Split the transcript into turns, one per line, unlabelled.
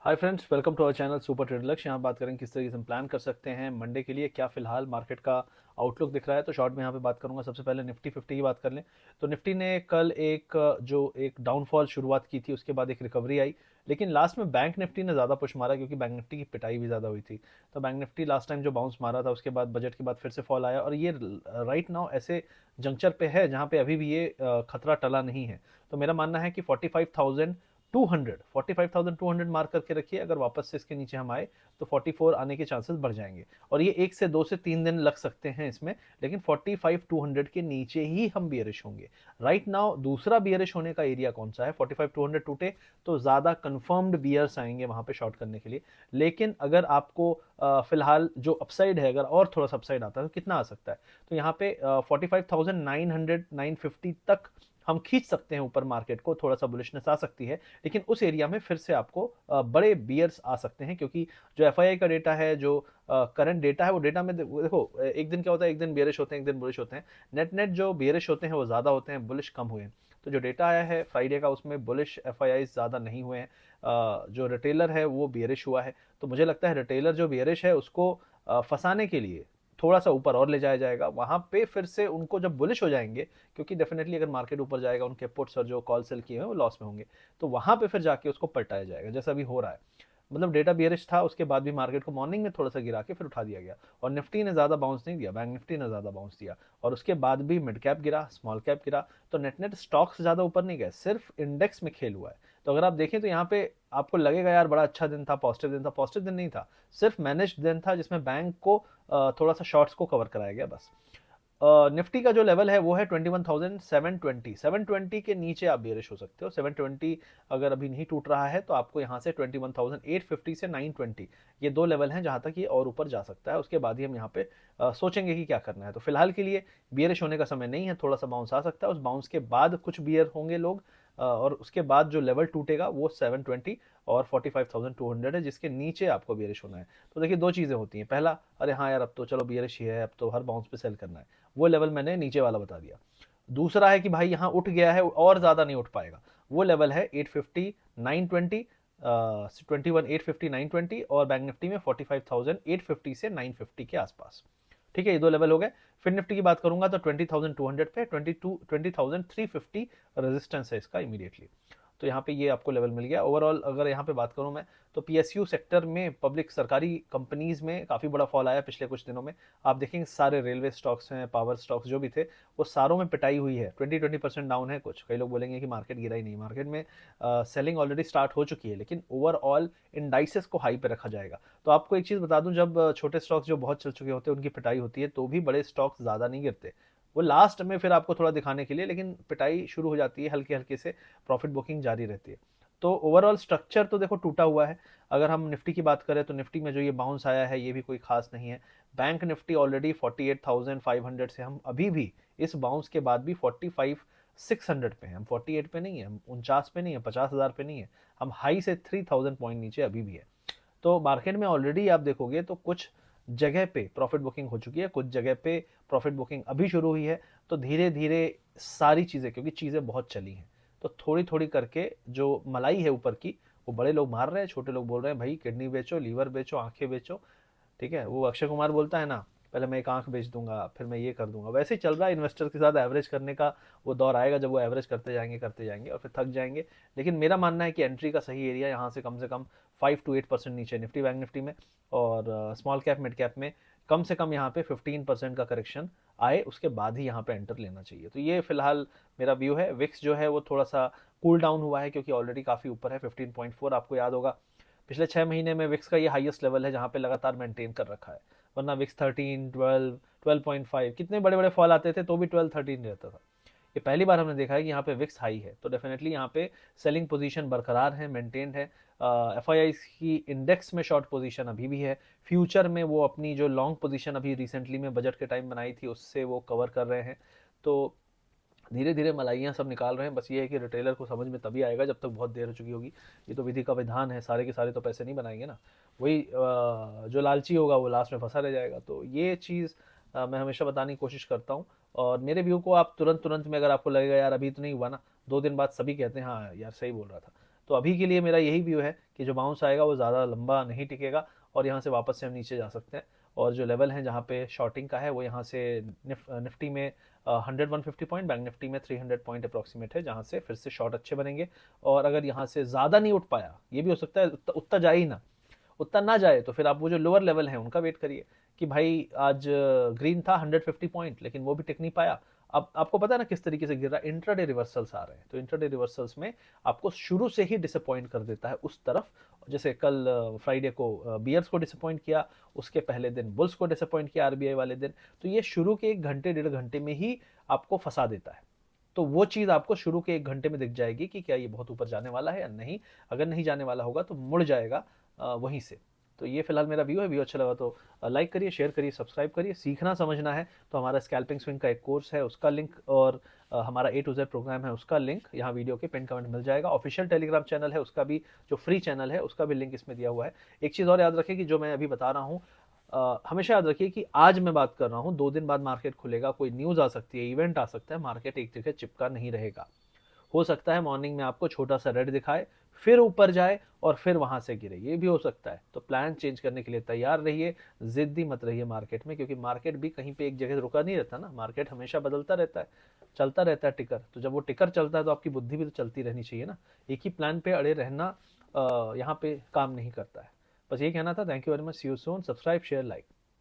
Hi friends, welcome to our channel super trade Lakshya. यहाँ बात करेंगे किस तरीके से हम प्लान कर सकते हैं मंडे के लिए, क्या फिलहाल मार्केट का आउटलुक दिख रहा है। तो शॉर्ट में यहाँ पे बात करूंगा। सबसे पहले निफ्टी 50 की बात कर लें तो निफ्टी ने कल एक डाउनफॉल शुरुआत की थी, उसके बाद एक रिकवरी आई, लेकिन लास्ट में बैंक निफ्टी ने ज़्यादा पुश मारा क्योंकि बैंक निफ्टी की पिटाई भी ज़्यादा हुई थी। तो बैंक निफ्टी लास्ट टाइम जो बाउंस मारा था उसके बाद बजट के बाद फिर से फॉल आया, और ये राइट नाउ ऐसे जंक्चर पे है जहाँ पे अभी भी ये खतरा टला नहीं है। तो मेरा मानना है कि 45,200 मार्क करके रखिए। अगर वापस से इसके नीचे हम आए तो 44 आने के चांसेस बढ़ जाएंगे, और ये 1 से 2 से 3 दिन लग सकते हैं इसमें, लेकिन 45,200 के नीचे ही हम बियरिश होंगे। राइट नाउ दूसरा बियरिश होने का एरिया कौन सा है? 45,200 टूटे तो ज़्यादा कंफर्म्ड बियर्स आएंगे वहां पे शॉर्ट करने के लिए। लेकिन अगर आपको फिलहाल जो अपसाइड है, अगर और थोड़ा सा अपसाइड आता है तो कितना आ सकता है? तो यहाँ पे 45,900 950 तक हम खींच सकते हैं ऊपर मार्केट को, थोड़ा सा बुलिशनेस आ सकती है, लेकिन उस एरिया में फिर से आपको बड़े बियर्स आ सकते हैं, क्योंकि जो एफआईआई का डेटा है, जो करंट डेटा है, वो डेटा में देखो एक दिन क्या होता है, एक दिन बियरिश होते हैं, एक दिन बुलिश होते हैं। नेट नेट जो बियरिश होते हैं वो ज़्यादा होते हैं, बुलिश कम हुए हैं। तो जो डेटा आया है फ्राइडे का, उसमें बुलिश एफआईआई ज़्यादा नहीं हुए हैं। जो रिटेलर है वो बियरिश हुआ है। तो मुझे लगता है रिटेलर जो बियरिश है उसको फंसाने के लिए थोड़ा सा ऊपर और ले जाया जाएगा, वहां पे फिर से उनको जब बुलिश हो जाएंगे, क्योंकि डेफिनेटली अगर मार्केट ऊपर जाएगा उनके पुट्स और जो कॉल सेल किए हैं वो लॉस में होंगे, तो वहां पे फिर जाके उसको पलटाया जाएगा जैसा अभी हो रहा है। मतलब डेटा बियरिश था, उसके बाद भी मार्केट को मॉर्निंग में थोड़ा सा गिरा के फिर उठा दिया गया, और निफ्टी ने ज्यादा बाउंस नहीं दिया, बैंक निफ्टी ने ज्यादा बाउंस दिया, और उसके बाद भी मिड कैप गिरा, स्मॉल कैप गिरा। तो नेट नेट स्टॉक्स ज्यादा ऊपर नहीं गए, सिर्फ इंडेक्स में खेल हुआ है। तो अगर आप देखें तो यहाँ पे आपको लगेगा यार बड़ा अच्छा दिन था, पॉजिटिव दिन था। पॉजिटिव दिन नहीं था, सिर्फ मैनेज्ड दिन था जिसमें बैंक को थोड़ा सा शॉर्ट्स को कवर कराया गया बस। निफ्टी का जो लेवल है वो है 21,720। 720 के नीचे आप बेरिश हो सकते हो। 720 अगर अभी नहीं टूट रहा है तो आपको यहाँ से 21,850 से 920, ये दो लेवल हैं जहां तक ये और ऊपर जा सकता है। उसके बाद ही हम यहाँ पे सोचेंगे कि क्या करना है। तो फिलहाल के लिए बियरिश होने का समय नहीं है, थोड़ा सा बाउंस आ सकता है, उस बाउंस के बाद कुछ बियर होंगे लोग, और उसके बाद जो लेवल टूटेगा वो 720 और 45,200 है, जिसके नीचे आपको बियरिश होना है। तो देखिए दो चीज़ें होती हैं, पहला, अरे हाँ यार अब तो चलो बियरिश ही है, अब तो हर बाउंस पे सेल करना है, वो लेवल मैंने नीचे वाला बता दिया। दूसरा है कि भाई यहाँ उठ गया है और ज़्यादा नहीं उठ पाएगा, वो लेवल है 850 920, 21 850 920, और बैंक निफ्टी में 45,850 से 950 के आसपास। ठीक है, ये दो लेवल हो गए। फिर निफ्टी की बात करूंगा तो 20,200 पे 20,350 रेजिस्टेंस है इसका इमीडिएटली। तो यहाँ पे ये आपको लेवल मिल गया। ओवरऑल अगर यहाँ पे बात करूँ मैं, तो पीएसयू सेक्टर में, पब्लिक सरकारी कंपनीज में काफ़ी बड़ा फॉल आया पिछले कुछ दिनों में। आप देखेंगे सारे रेलवे स्टॉक्स हैं, पावर स्टॉक्स जो भी थे, वो सारों में पिटाई हुई है। 20% डाउन है। कुछ कई लोग बोलेंगे कि मार्केट गिरा ही नहीं, मार्केट में सेलिंग ऑलरेडी स्टार्ट हो चुकी है, लेकिन ओवरऑल इंडाइसेस को हाई पे रखा जाएगा। तो आपको एक चीज़ बता दूं, जब छोटे स्टॉक्स जो बहुत चल चुके होते हैं उनकी पिटाई होती है तो भी बड़े स्टॉक्स ज़्यादा नहीं गिरते, वो लास्ट में फिर आपको थोड़ा दिखाने के लिए, लेकिन पिटाई शुरू हो जाती है हल्के हल्के से, प्रॉफिट बुकिंग जारी रहती है। तो ओवरऑल स्ट्रक्चर तो देखो टूटा हुआ है। अगर हम निफ्टी की बात करें तो निफ्टी में जो ये बाउंस आया है ये भी कोई खास नहीं है। बैंक निफ्टी ऑलरेडी 48,500 से, हम अभी भी इस बाउंस के बाद भी 45,600 पे हैं। हम 48 पे नहीं है, हम 49 पे नहीं है, 50,000 पे नहीं है, हम हाई से 3,000 पॉइंट नीचे अभी भी है। तो मार्केट में ऑलरेडी आप देखोगे तो कुछ जगह पे प्रॉफिट बुकिंग हो चुकी है, कुछ जगह पे प्रॉफिट बुकिंग अभी शुरू हुई है। तो धीरे धीरे सारी चीज़ें, क्योंकि चीज़ें बहुत चली हैं, तो थोड़ी थोड़ी करके जो मलाई है ऊपर की, वो बड़े लोग मार रहे हैं, छोटे लोग बोल रहे हैं भाई किडनी बेचो, लीवर बेचो, आंखें बेचो। ठीक है, वो अक्षय कुमार बोलता है ना, पहले मैं एक आंख बेच दूंगा फिर मैं ये कर दूंगा, वैसे ही चल रहा है। इन्वेस्टर के साथ एवरेज करने का वो दौर आएगा जब वो एवरेज करते जाएंगे और फिर थक जाएंगे। लेकिन मेरा मानना है कि एंट्री का सही एरिया यहाँ से कम 5 to 8% नीचे निफ्टी बैंक निफ्टी में, और स्मॉल कैप मिड कैप में कम से कम यहाँ पे 15% का करेक्शन आए, उसके बाद ही यहाँ पे एंटर लेना चाहिए। तो ये फिलहाल मेरा व्यू है। विक्स जो है वो थोड़ा सा कूल डाउन हुआ है, क्योंकि ऑलरेडी काफ़ी ऊपर है 15.4। आपको याद होगा पिछले 6 महीने में विक्स का ये हाईएस्ट लेवल है जहाँ पे लगातार मेंटेन कर रखा है, वरना विक्स 13 12 12.5, कितने बड़े बड़े फॉल आते थे तो भी 12 13 रहता था। ये पहली बार हमने देखा है कि यहाँ पे विक्स हाई है, तो डेफिनेटली यहाँ पे सेलिंग पोजीशन बरकरार है, मेंटेन्ड है। एफ आई आई की इंडेक्स में शॉर्ट पोजीशन अभी भी है। फ्यूचर में वो अपनी जो लॉन्ग पोजीशन अभी रिसेंटली में बजट के टाइम बनाई थी उससे वो कवर कर रहे हैं। तो धीरे धीरे मलाइयाँ सब निकाल रहे हैं। बस ये है कि रिटेलर को समझ में तभी आएगा जब तक बहुत देर हो चुकी होगी। ये तो विधि का विधान है, सारे के सारे तो पैसे नहीं बनाएंगे ना। वही जो लालची होगा वो लास्ट में फंसा रह जाएगा। तो ये चीज़ मैं हमेशा बताने की कोशिश करता हूँ। और मेरे व्यू को आप तुरंत तुरंत में, अगर आपको लगेगा यार अभी तो नहीं हुआ ना, 2 दिन बाद सभी कहते हैं हाँ यार सही बोल रहा था, तो अभी के लिए मेरा यही व्यू है कि जो बाउंस आएगा वो ज़्यादा लंबा नहीं टिकेगा और यहाँ से वापस से हम नीचे जा सकते हैं। और जो लेवल है जहाँ पे शॉर्टिंग का है वो यहाँ से निफ्टी में 100-150 पॉइंट, बैंक निफ्टी में 300 पॉइंट अप्रॉक्सीमेट है, जहाँ से फिर से शॉर्ट अच्छे बनेंगे। और अगर यहाँ से ज़्यादा नहीं उठ पाया, ये भी हो सकता है उतना जाए ही ना, उतना ना जाए, तो फिर आप वो जो लोअर लेवल है उनका वेट करिए कि भाई आज ग्रीन था 150 पॉइंट लेकिन वो भी टिक नहीं पाया। अब आपको पता है ना किस तरीके से गिर रहा है, इंट्राडे रिवर्सल्स आ रहे हैं, तो इंट्राडे रिवर्सल्स में आपको शुरू से ही डिसअपॉइंट कर देता है उस तरफ। जैसे कल फ्राइडे को बियर्स को डिसअपॉइंट किया, उसके पहले दिन बुल्स को डिसअपॉइंट किया आरबीआई वाले दिन। तो ये शुरू के 1 घंटे 1.5 घंटे में ही आपको फंसा देता है। तो वो चीज़ आपको शुरू के 1 घंटे में दिख जाएगी कि क्या ये बहुत ऊपर जाने वाला है या नहीं। अगर नहीं जाने वाला होगा तो मुड़ जाएगा वहीं से। तो ये फिलहाल मेरा व्यू है। व्यू अच्छा लगा तो लाइक करिए, शेयर करिए, सब्सक्राइब करिए। सीखना समझना है तो हमारा स्कैल्पिंग स्विंग का एक कोर्स है, उसका लिंक, और हमारा A to Z प्रोग्राम है उसका लिंक यहाँ वीडियो के पिन कमेंट मिल जाएगा। ऑफिशियल टेलीग्राम चैनल है उसका भी, जो फ्री चैनल है उसका भी लिंक इसमें दिया हुआ है। एक चीज़ और याद रखिए कि जो मैं अभी बता रहा हूँ, हमेशा याद रखिए कि आज मैं बात कर रहा हूँ, 2 दिन बाद मार्केट खुलेगा, कोई न्यूज़ आ सकती है, इवेंट आ सकता है, मार्केट एक जगह चिपका नहीं रहेगा। हो सकता है मॉर्निंग में आपको छोटा सा रेड दिखाए, फिर ऊपर जाए और फिर वहां से गिरे, ये भी हो सकता है। तो प्लान चेंज करने के लिए तैयार रहिए, जिद्दी मत रहिए मार्केट में, क्योंकि मार्केट भी कहीं पे एक जगह रुका नहीं रहता ना, मार्केट हमेशा बदलता रहता है, चलता रहता है टिकर। तो जब वो टिकर चलता है तो आपकी बुद्धि भी तो चलती रहनी चाहिए ना। एक ही प्लान पे अड़े रहना यहाँ पे काम नहीं करता है। बस ये कहना था। Thank you very much, see you soon, subscribe share like.